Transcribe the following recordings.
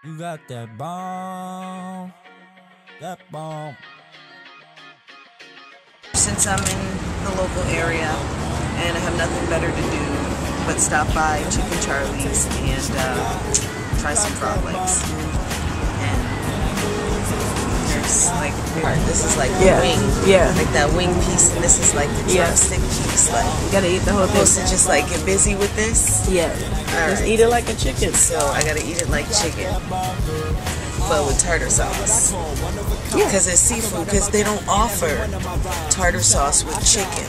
You got that bomb. That bomb. Since I'm in the local area and I have nothing better to do but stop by Chicken Charlie's and try some frog legs. And there's like, this is like the wing. Yeah. Like that wing piece, and this is like the drumstick piece. Like, You gotta eat the whole thing. supposed to just like get busy with this. Yeah. Alright. Just eat it like a chicken. So I gotta eat it like chicken, but with tartar sauce. Because it's seafood, because they don't offer tartar sauce with chicken.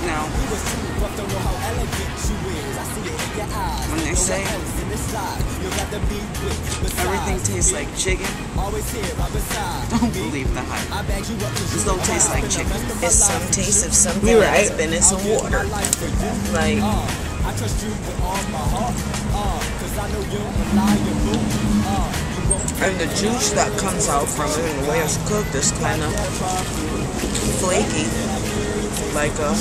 Now, when they say everything tastes like chicken, don't believe the hype. This don't taste like chicken. It's some taste of something that's been in some water. Like, and the juice that comes out from it and the way it's cooked is kind of flaky, like a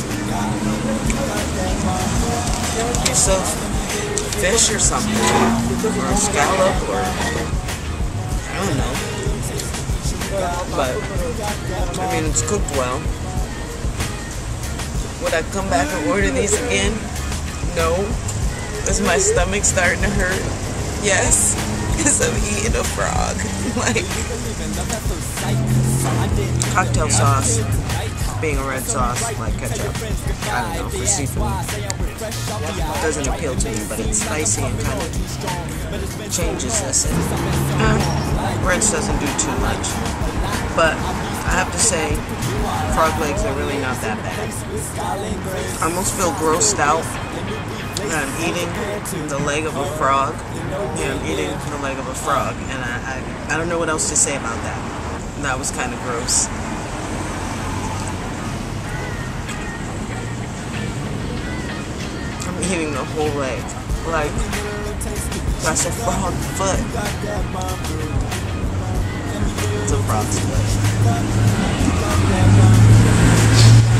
piece of fish or something, or a scallop, or I don't know. But I mean, it's cooked well. Would I come back and order these again? No. Is my stomach starting to hurt? Yes, because I'm eating a frog. Like, cocktail sauce being a red sauce, like ketchup, I don't know, for seafood, doesn't appeal to me, but it's spicy and kind of changes this. And Reds doesn't do too much, but I have to say, frog legs are really not that bad. I almost feel grossed out that I'm eating the leg of a frog. Yeah, I'm eating the leg of a frog, and I don't know what else to say about that. That was kind of gross. I'm eating the whole leg. Like, that's a frog foot. It's a frog's foot.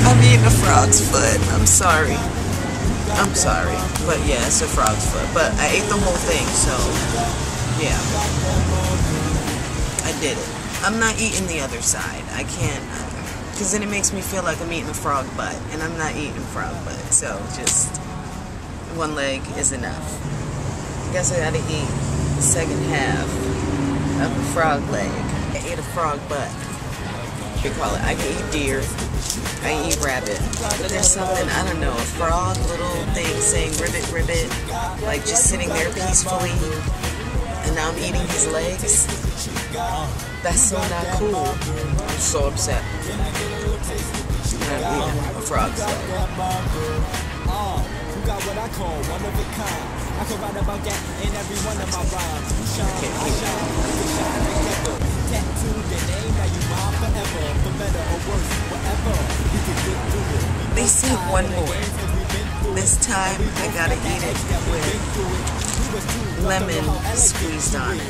I'm eating a frog's foot. I'm sorry. I'm sorry. But yeah, it's a frog's foot. But I ate the whole thing, so yeah. I did it. I'm not eating the other side. I can't, because then it makes me feel like I'm eating a frog butt, and I'm not eating frog butt. So just one leg is enough. I guess I gotta eat the second half of a frog leg. I ate a frog butt. They call it. I can eat deer. I can eat rabbit. But there's something, I don't know, a frog little thing saying ribbit, ribbit, like just sitting there peacefully, and now I'm eating his legs. That's so not cool. I'm so upset. I'm eating a frog's leg. They said one more. This time I gotta eat it with lemon squeezed on it.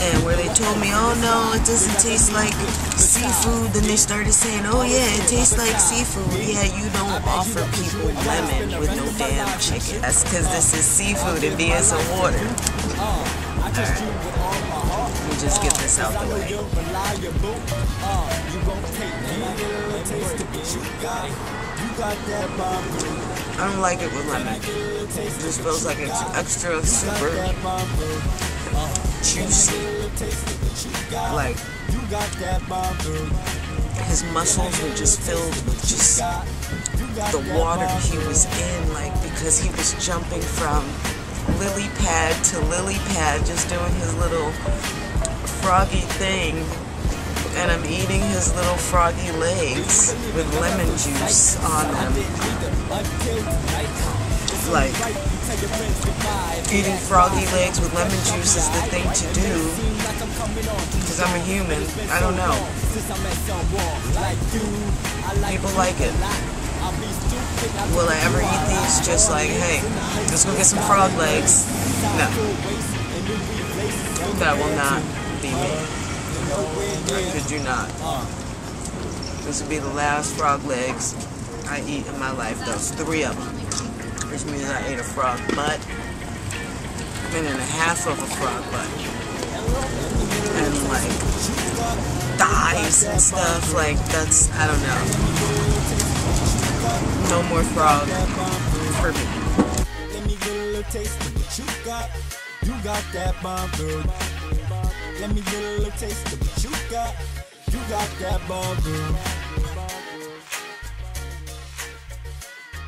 And where they told me, oh no, it doesn't taste like seafood, then they started saying, oh yeah, it tastes like seafood. Yeah, you don't offer people lemon with no damn chicken. That's because this is seafood and be in some water. Alright, let me just get this out the way. I don't like it with lemon. It just feels like it's extra super juicy. Like, his muscles were just filled with just the water he was in, like, because he was jumping from lily pad to lily pad, just doing his little froggy thing. And I'm eating his little froggy legs with lemon juice on them. Like, eating froggy legs with lemon juice is the thing to do, because I'm a human. I don't know. People like it. Will I ever eat these just like, hey, let's go get some frog legs? No. That will not be me. I kid you not. This would be the last frog legs I eat in my life. Those 3 of them. Which means I ate a frog butt. And then a half of a frog butt. And like thighs and stuff. Like that's, I don't know. No more frog for me. Let me get a little taste of what you got. You got that bomb, girl. Let me get a little taste of what you got. You got that bomb, girl.